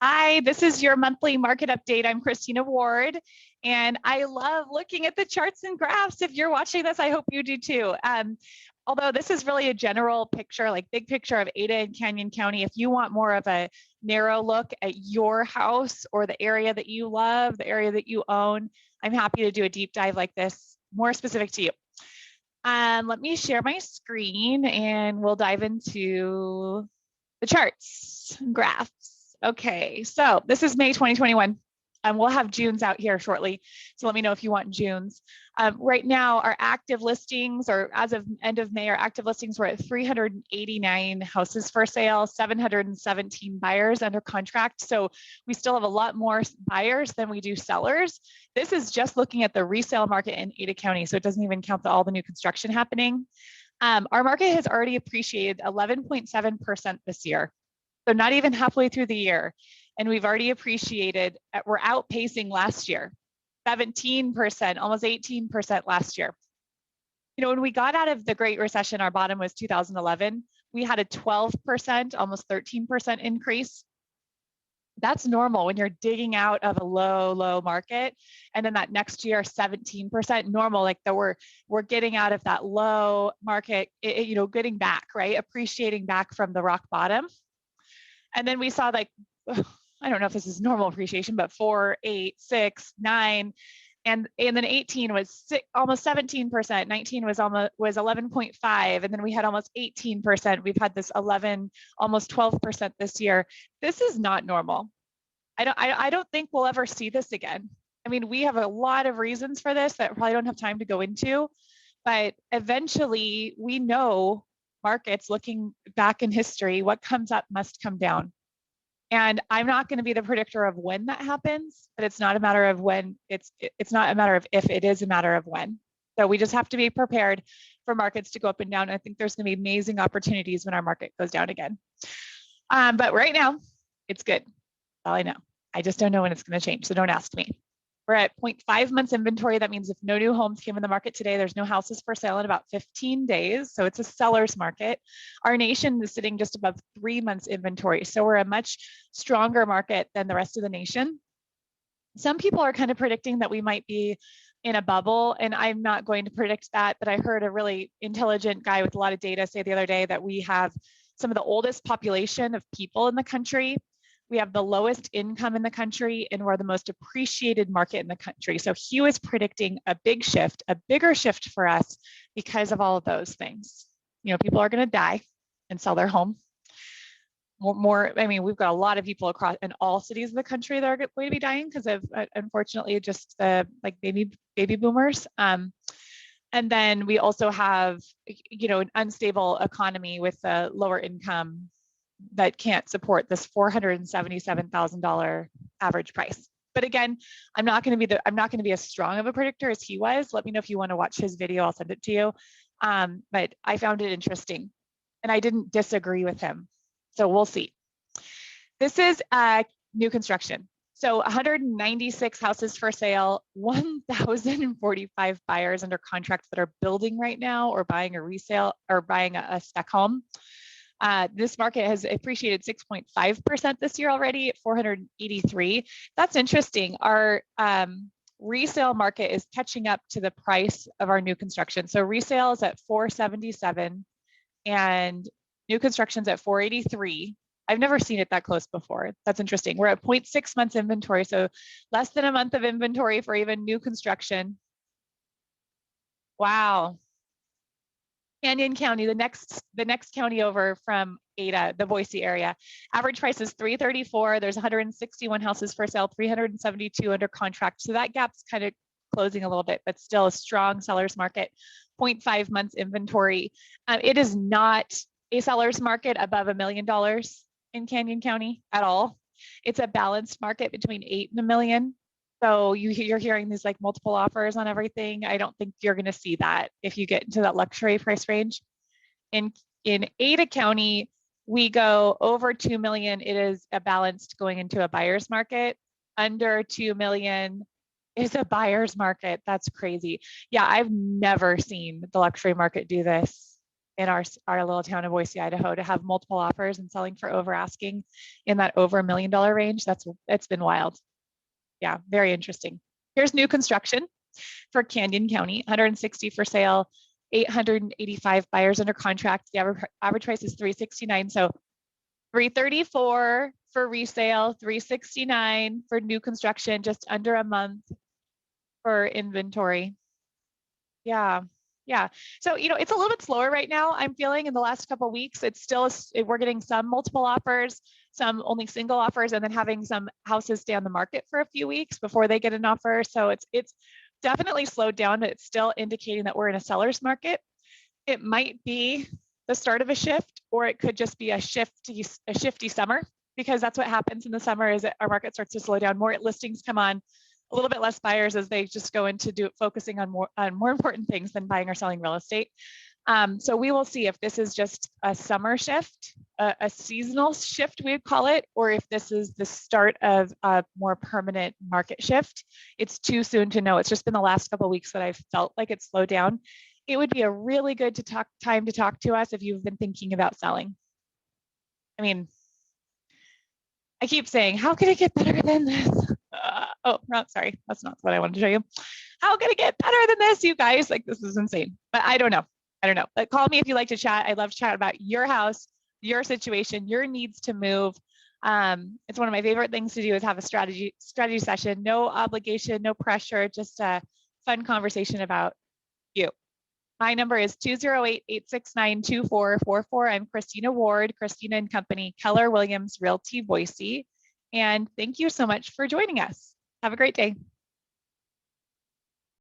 Hi, this is your monthly market update. I'm Christina Ward, and I love looking at the charts and graphs. If you're watching this, I hope you do too. Although this is really a general picture, like big picture of Ada and Canyon County, if you want more of a narrow look at your house or the area that you love, the area that you own, I'm happy to do a deep dive like this, more specific to you. Let me share my screen and we'll dive into the charts and graphs. Okay, so this is May 2021. We'll have June's out here shortly, so let me know if you want June's. Right now, our active listings, or as of end of May, our active listings were at 389 houses for sale, 717 buyers under contract. So we still have a lot more buyers than we do sellers. This is just looking at the resale market in Ada County, so it doesn't even count all the new construction happening. Our market has already appreciated 11.7% this year. So not even halfway through the year. And we've already appreciated, we're outpacing last year, 17%, almost 18% last year. You know, when we got out of the Great Recession, our bottom was 2011. We had a 12%, almost 13% increase. That's normal when you're digging out of a low market. And then that next year, 17% normal, like that we're getting out of that low market, you know, getting back, right? Appreciating back from the rock bottom. And then we saw like, I don't know if this is normal appreciation, but 4, 8, 6, 9, and then 18 was almost 17%. 19 was 11.5, and then we had almost 18%. We've had this 11, almost 12% this year. This is not normal. I don't think we'll ever see this again. I mean, we have a lot of reasons for this that I probably don't have time to go into, but eventually we know markets, looking back in history, what comes up must come down. And I'm not going to be the predictor of when that happens, but it's not a matter of when, it's not a matter of if, it is a matter of when. So we just have to be prepared for markets to go up and down. I think there's going to be amazing opportunities when our market goes down again. But right now, it's good. That's all I know. I just don't know when it's going to change, so don't ask me. We're at 0.5 months inventory. That means if no new homes came in the market today, there's no houses for sale in about 15 days. So it's a seller's market. Our nation is sitting just above 3 months inventory. So we're a much stronger market than the rest of the nation. Some people are kind of predicting that we might be in a bubble, and I'm not going to predict that, but I heard a really intelligent guy with a lot of data say the other day that we have some of the oldest population of people in the country. We have the lowest income in the country, and we're the most appreciated market in the country. So he was predicting a big shift, a bigger shift for us because of all of those things. You know, people are going to die and sell their home. I mean, we've got a lot of people across in all cities of the country that are going to be dying because of, unfortunately, just the like baby boomers. And then we also have, you know, an unstable economy with a lower income that can't support this $477,000 average price. But again, I'm not going to be as strong of a predictor as he was. Let me know if you want to watch his video. I'll send it to you. But I found it interesting, and I didn't disagree with him. So we'll see. This is new construction. So 196 houses for sale, 1,045 buyers under contract that are building right now or buying a resale or buying a spec home. This market has appreciated 6.5% this year already at 483. That's interesting. Our resale market is catching up to the price of our new construction. So resale is at 477 and new construction's at 483. I've never seen it that close before. That's interesting. We're at 0.6 months inventory, so less than a month of inventory for even new construction. Wow. Canyon County, the next county over from Ada, the Boise area. Average price is $334. There's 161 houses for sale, 372 under contract. So that gap's kind of closing a little bit, but still a strong seller's market. 0.5 months inventory. It is not a seller's market above $1 million in Canyon County at all. It's a balanced market between 8 and $1 million. So you're hearing these like multiple offers on everything. I don't think you're going to see that if you get into that luxury price range. In Ada County, we go over 2 million. It is a balanced going into a buyer's market. Under 2 million is a buyer's market. That's crazy. Yeah, I've never seen the luxury market do this in our little town of Boise, Idaho, to have multiple offers and selling for over asking in that over $1 million range. It's been wild. Yeah, very interesting. Here's new construction for Canyon County, 160 for sale, 885 buyers under contract. The average price is $369. So 334 for resale, 369 for new construction, just under a month for inventory. Yeah. Yeah. So, it's a little bit slower right now. I'm feeling in the last couple of weeks, it's still, we're getting some multiple offers, some only single offers, and then having some houses stay on the market for a few weeks before they get an offer. So it's definitely slowed down, but it's still indicating that we're in a seller's market. It might be the start of a shift, or it could just be a shifty summer, because that's what happens in the summer is that our market starts to slow down. More listings come on, a little bit less buyers as they just go into focusing on more important things than buying or selling real estate. So we will see if this is just a summer shift, a seasonal shift, we would call it, or if this is the start of a more permanent market shift. It's too soon to know. It's just been the last couple of weeks that I've felt like it's slowed down. It would be a really good time to talk to us if you've been thinking about selling. I mean, I keep saying, how can it get better than this? Oh, no, sorry. That's not what I wanted to show you. How can it get better than this, you guys? Like, this is insane. But I don't know. But call me if you like to chat. I'd love to chat about your house, your situation, your needs to move. It's one of my favorite things to do is have a strategy session. No obligation, no pressure, just a fun conversation about you. My number is 208-869-2444. I'm Christina Ward, Christina & Company, Keller Williams Realty Boise. And thank you so much for joining us. Have a great day.